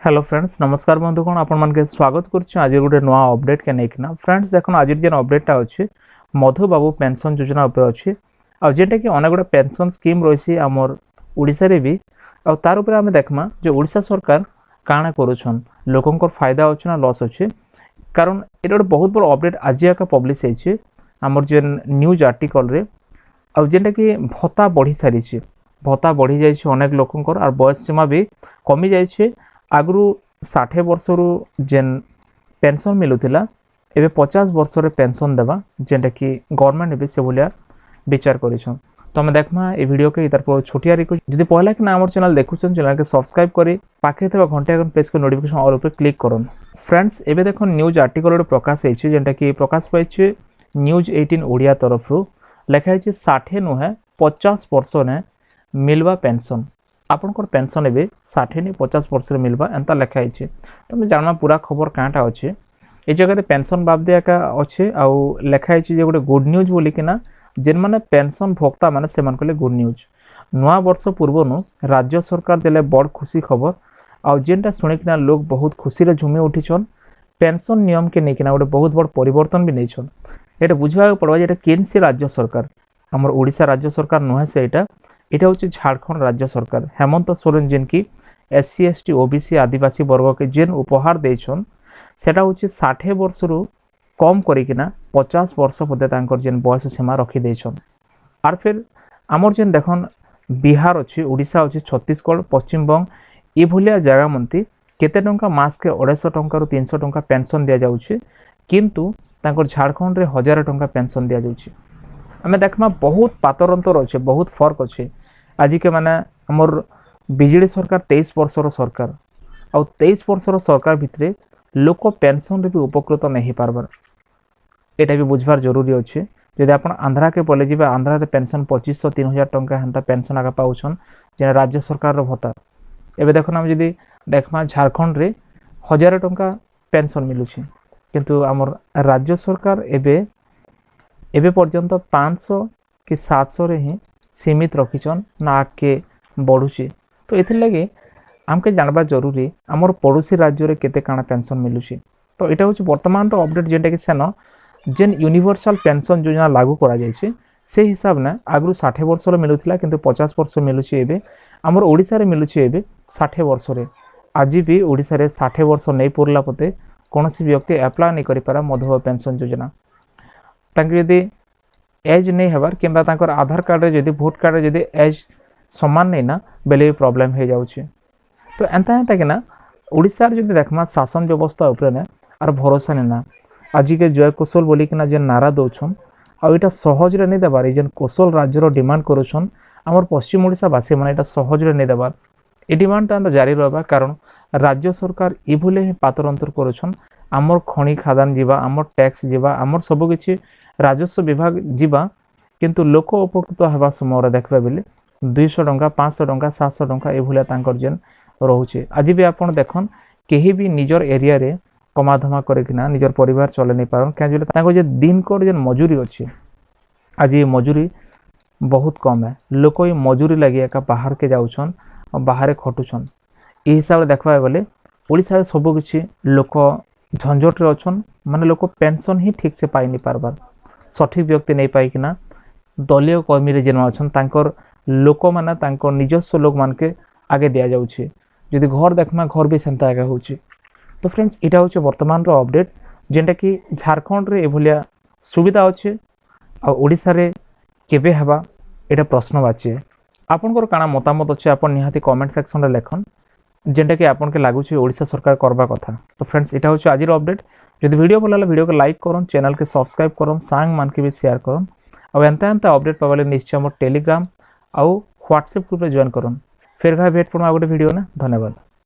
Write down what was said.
Hello friends नमस्कार बंधुगण आपण मान के स्वागत करछु आज गोटे नया अपडेट के नेकिना फ्रेंड्स देखन आज जेन अपडेटटा अछि मधु बाबू पेंशन योजना ऊपर अछि आ जेटा कि अनेक गोटे पेंशन स्कीम रहिसी हमर ओडिसा रे भी आ तार ऊपर हमें देखमा जे ओडिसा सरकार काना करूछन लोकंकर फायदा अछि ना लॉस अछि कारण एटा गोटे बहुत बड़ अपडेट आज का पब्लिश हेछि हमर जेन न्यूज आर्टिकल रे आ जेटा कि भत्ता बढ़ी सारी छी भत्ता बढ़ी जाय छी अनेक लोकंकर और बयस सीमा भी कमी जाय छी आगु 60 वर्ष रु जेन पेंशन मिलुथिला एबे 50 वर्ष रे पेंशन देबा जेंटा कि गवर्नमेंट भी से बोलिया विचार करिछन तो हम देखमा ए वीडियो के इतर पर छोटिया रिक्वेस्ट जदि पहला कि ना हमर चैनल देखुछन चैनल के सब्सक्राइब करी पाखे थेबा घंटा आइकन प्रेस कर नोटिफिकेशन ऑल ऊपर क्लिक करन फ्रेंड्स एबे देखन न्यूज आर्टिकल रे प्रकाश हेछि जेंटा कि प्रकाश पाइछि न्यूज 18 ओडिया तरफ रु लेखा हेछि 60 नुहे 50 वर्ष ने मिलवा पेंशन आपनकर पेंशन एबे 60 नि 50 वर्ष रे मिलबा एंता लेखा हेछि तो मैं जानना पूरा खबर काटा अछि ए जगह रे पेंशन बाबदे का अछि आ लेखा हेछि जे गोटे गुड न्यूज बोली किना जेन माने पेंशन भोक्ता माने से मान कले गुड न्यूज नवा वर्ष पूर्वनु राज्य सरकार देले बड़ खुशी खबर आ जेनटा सुनि किना लोग बहुत खुशी रे झुमी उठिछन पेंशन नियम के नै किना गोटे बहुत बड़ परिवर्तन भी नैछन एटा बुझवा पड़वा जे एटा केन से राज्य सरकार हमर ओडिसा राज्य सरकार नहे से एटा এটা হচ্ছে झारखंड राज्य सरकार हेमंत सोरेन जेन की एससी एसटी ओबीसी आदिवासी वर्ग के जेन उपहार देछन सेटा होछि 60 वर्ष रु कम करिकिना 50 वर्ष पदे तांकर जेन बयस सीमा रखि देछन आर फिर हमर जेन देखन बिहार अछि ओडिसा अछि छत्तीसगढ़ पश्चिम बंग ए भलिया जगह मंती केते टंका मास के 250 टंका रु 300 टंका पेंशन दिया जाउछि किंतु तांकर झारखंड रे 1000 टंका पेंशन दिया जाउछि हमें देखमा बहुत पातरंतर अछि बहुत फर्क अछि आज के माने हमर बिजेडी सरकार 23 वर्षर सरकार आ 23 वर्षर सरकार भितरे लोक पेंशन रे भी उपकृत नहीं पारबार एटा भी बुझवार जरूरी अछि यदि आपण आंध्रा के पले जिबा आंध्रा रे पेंशन 2500 3000 टंका हंता पेंशन आगा पाउछन जे राज्य सरकार रो भत्ता एबे देखन हम यदि देखमा झारखंड रे 1000 टंका पेंशन मिलुछि किंतु हमर राज्य सरकार एबे पर्यंत 500 कि 700 रे ही सीमित रखिछन ना के बढ़ुछि तो एथि लगे हमके जानबा जरूरी हमर पड़ोसी राज्य रे केते काना पेंशन मिलुछि तो एटा होछि वर्तमान रो अपडेट जेटा कि सेन जेन यूनिवर्सल पेंशन योजना लागू करा जायछि से हिसाब ना आगु 60 वर्ष रे मिलुथिला किंतु 50 वर्ष मिलुछि एबे हमर ओडिसा रे मिलुछि एबे 60 वर्ष रे आज भी ओडिसा रे 60 वर्ष नै पुरला पते कोनोसी व्यक्ति अप्लाई नै करि पारा मधुबाबू पेंशन योजना तांके यदि एज नहीं हबार किंबा तांकर आधार कार्ड रे यदि वोट कार्ड रे यदि एज समान नहीं ना बेले प्रॉब्लम हे जाउछि तो एंता कि ना ओडिसा रे यदि देखमा शासन व्यवस्था ऊपर ने आर भरोसा नहीं ना आज के जय कौशल बोली कि ना जे नारा दोछन आ एटा सहज रे नहीं देबार जेन कौशल राज्य रो डिमांड करूछन हमर पश्चिम ओडिसा वासी माने एटा सहज रे नहीं देबार ए डिमांड ता जारी रहबा कारण राज्य सरकार इभुले पातर अंतर करूछन हमर खणी खादान जीवा हमर टैक्स जीवा हमर सब किछि राजस्व विभाग जीवा किंतु लोक उपकृत हवा समय देखबा बेले 200 टंका 500 टंका 700 टंका ए भलिया तांकर जेन रहउछि आज भी आपण देखन केही भी निजर एरिया रे कमाधमा करे किना निजर परिवार चले नै पारन क्या जे तांको जे दिन कोड जेन मजूरी अछि आज ये मजूरी बहुत कम है लोक ये मजूरी लागि का बाहर के जाउछन और बाहर खटुछन ए हिसाब रे देखबा बेले ओडिसा रे सब किछि लोक झंझट रे अछन माने लोक पेंशन ही ठीक से पाई नै पारबार सठिक व्यक्ति नहीं पाई किना दलीय कर्मी रे जेन अछन तांकर लोक माने तांकर निजस्व लोक मान के आगे दिया जाउछि यदि घर देखमा घर भी सेंता आगे होछि तो फ्रेंड्स इटा होछि वर्तमान रो अपडेट जेंटा कि झारखंड रे एभलिया सुविधा अछि आ ओडिसा रे केबे हेबा एटा प्रश्नवाची आपनकर काना मतामत अछि आपन निहाती कमेंट सेक्शन रे लेखन जेंटा कि आपन के लागुछि ओडिसा सरकार करबा कथा तो फ्रेंड्स इटा होछि आजिर अपडेट जदि वीडियो भल लागले वीडियो को लाइक करन चैनल के सब्सक्राइब करन सांग मान के भी शेयर करन और एंता अपडेट पावले निश्चय हमर टेलीग्राम और व्हाट्सएप ग्रुप रे ज्वाइन करन फिर भेट पड़ो आ गोटे वीडियो ना धन्यवाद।